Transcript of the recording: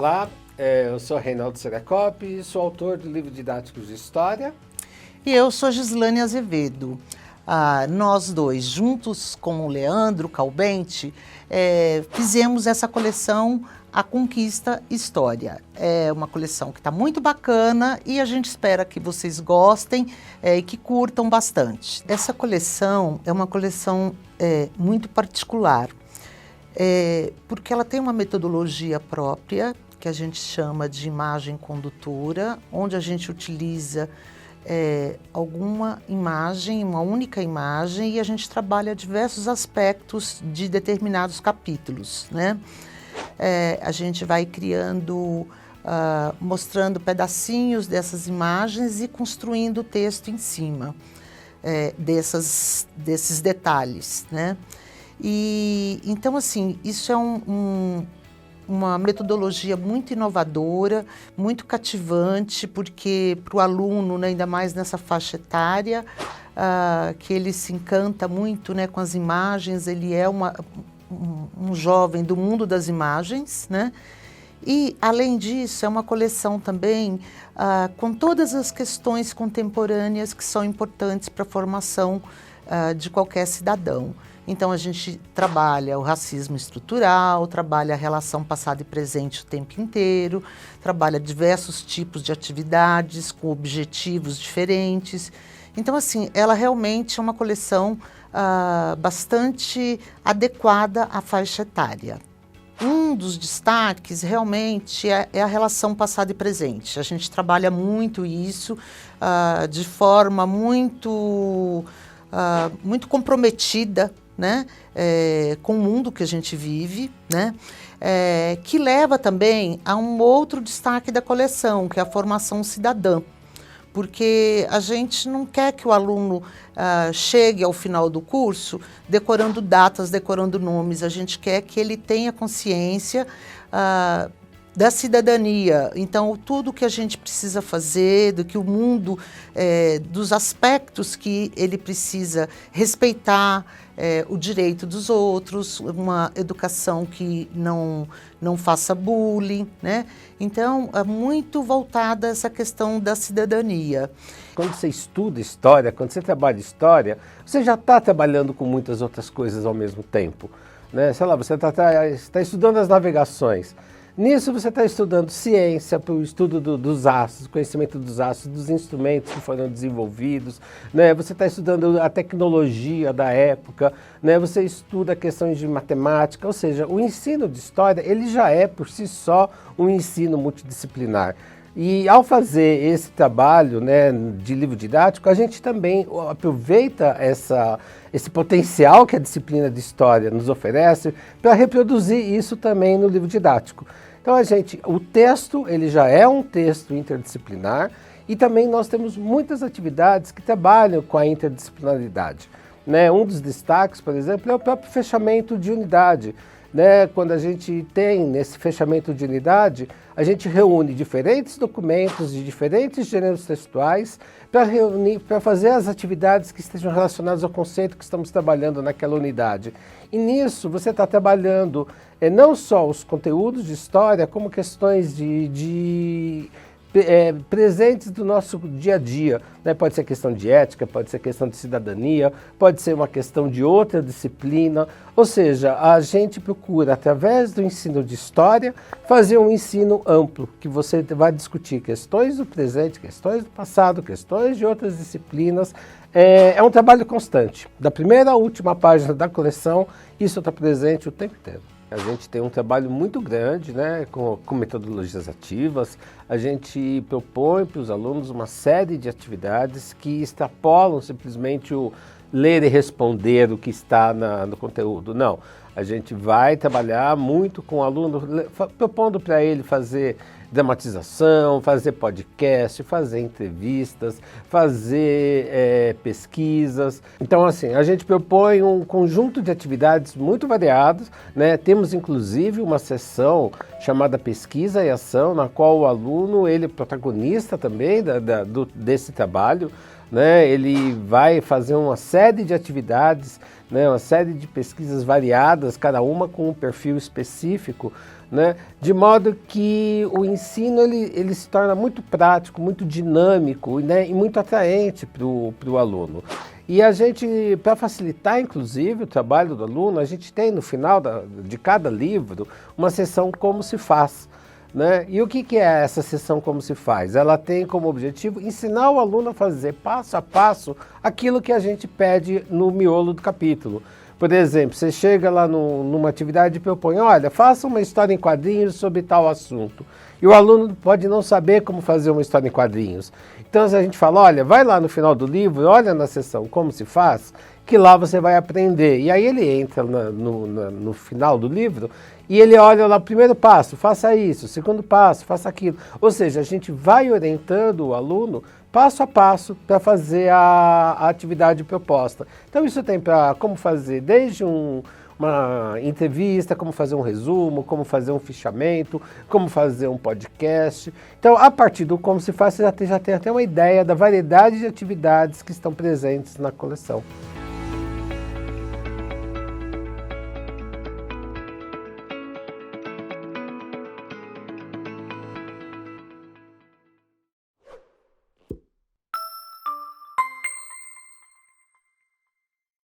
Olá, eu sou Reinaldo Seracop, sou autor do livro didático de História. E eu sou Gislane Azevedo. Nós dois, juntos com o Leandro Calbente, fizemos essa coleção A Conquista História. É uma coleção que está muito bacana e a gente espera que vocês gostem e que curtam bastante. Essa coleção é uma coleção muito particular, porque ela tem uma metodologia própria, que a gente chama de imagem condutora, onde a gente utiliza alguma imagem, uma única imagem, e a gente trabalha diversos aspectos de determinados capítulos, né? A gente vai criando, mostrando pedacinhos dessas imagens e construindo o texto em cima desses detalhes, né? E então, assim, isso é uma metodologia muito inovadora, muito cativante, porque para o aluno, né, ainda mais nessa faixa etária, que ele se encanta muito, né, com as imagens, ele é um jovem do mundo das imagens, né? E, além disso, é uma coleção também com todas as questões contemporâneas que são importantes para a formação de qualquer cidadão. Então, a gente trabalha o racismo estrutural, trabalha a relação passado e presente o tempo inteiro, trabalha diversos tipos de atividades com objetivos diferentes. Então, assim, ela realmente é uma coleção bastante adequada à faixa etária. Um dos destaques realmente é a relação passado e presente. A gente trabalha muito isso de forma muito comprometida, né, com o mundo que a gente vive, né, que leva também a um outro destaque da coleção, que é a formação cidadã, porque a gente não quer que o aluno chegue ao final do curso decorando datas, decorando nomes, a gente quer que ele tenha consciência da cidadania. Então, tudo que a gente precisa fazer, do que o mundo, dos aspectos que ele precisa respeitar, o direito dos outros, uma educação que não faça bullying, né? Então, é muito voltada a essa questão da cidadania. Quando você estuda história, quando você trabalha história, você já está trabalhando com muitas outras coisas ao mesmo tempo, né? Sei lá, você está estudando as navegações. Nisso você está estudando ciência, para o estudo dos astros, conhecimento dos astros, dos instrumentos que foram desenvolvidos, né? Você está estudando a tecnologia da época, né? Você estuda questões de matemática, ou seja, o ensino de história ele já é por si só um ensino multidisciplinar. E ao fazer esse trabalho, né, de livro didático, a gente também aproveita esse potencial que a disciplina de história nos oferece para reproduzir isso também no livro didático. Então o texto ele já é um texto interdisciplinar e também nós temos muitas atividades que trabalham com a interdisciplinaridade, né? Um dos destaques, por exemplo, é o próprio fechamento de unidade. Né, quando a gente tem nesse fechamento de unidade, a gente reúne diferentes documentos de diferentes gêneros textuais para fazer as atividades que estejam relacionadas ao conceito que estamos trabalhando naquela unidade. E nisso você está trabalhando não só os conteúdos de história, como questões presentes do nosso dia a dia, né? Pode ser questão de ética, pode ser questão de cidadania, pode ser uma questão de outra disciplina, ou seja, a gente procura, através do ensino de história, fazer um ensino amplo, que você vai discutir questões do presente, questões do passado, questões de outras disciplinas. É um trabalho constante, da primeira à última página da coleção, isso está presente o tempo inteiro. A gente tem um trabalho muito grande, né, com metodologias ativas. A gente propõe para os alunos uma série de atividades que extrapolam simplesmente o ler e responder o que está no conteúdo. Não, a gente vai trabalhar muito com o aluno, propondo para ele fazer dramatização, fazer podcast, fazer entrevistas, fazer pesquisas. Então, assim, a gente propõe um conjunto de atividades muito variadas, né? Temos, inclusive, uma sessão chamada Pesquisa e Ação, na qual o aluno, ele é protagonista também desse trabalho, né? Ele vai fazer uma série de atividades, né? Uma série de pesquisas variadas, cada uma com um perfil específico, né? De modo que o ensino ele se torna muito prático, muito dinâmico, né? E muito atraente para o aluno. E a gente, para facilitar inclusive o trabalho do aluno, a gente tem no final de cada livro uma sessão como se faz. Né? E o que é essa sessão como se faz? Ela tem como objetivo ensinar o aluno a fazer passo a passo aquilo que a gente pede no miolo do capítulo. Por exemplo, você chega lá numa atividade e propõe, olha, faça uma história em quadrinhos sobre tal assunto. E o aluno pode não saber como fazer uma história em quadrinhos. Então, se a gente fala, olha, vai lá no final do livro, olha na seção como se faz, que lá você vai aprender. E aí ele entra no final do livro e ele olha lá, primeiro passo, faça isso, segundo passo, faça aquilo. Ou seja, a gente vai orientando o aluno passo a passo para fazer a atividade proposta. Então isso tem para como fazer desde uma entrevista, como fazer um resumo, como fazer um fichamento, como fazer um podcast. Então, a partir do como se faz, você já tem até uma ideia da variedade de atividades que estão presentes na coleção.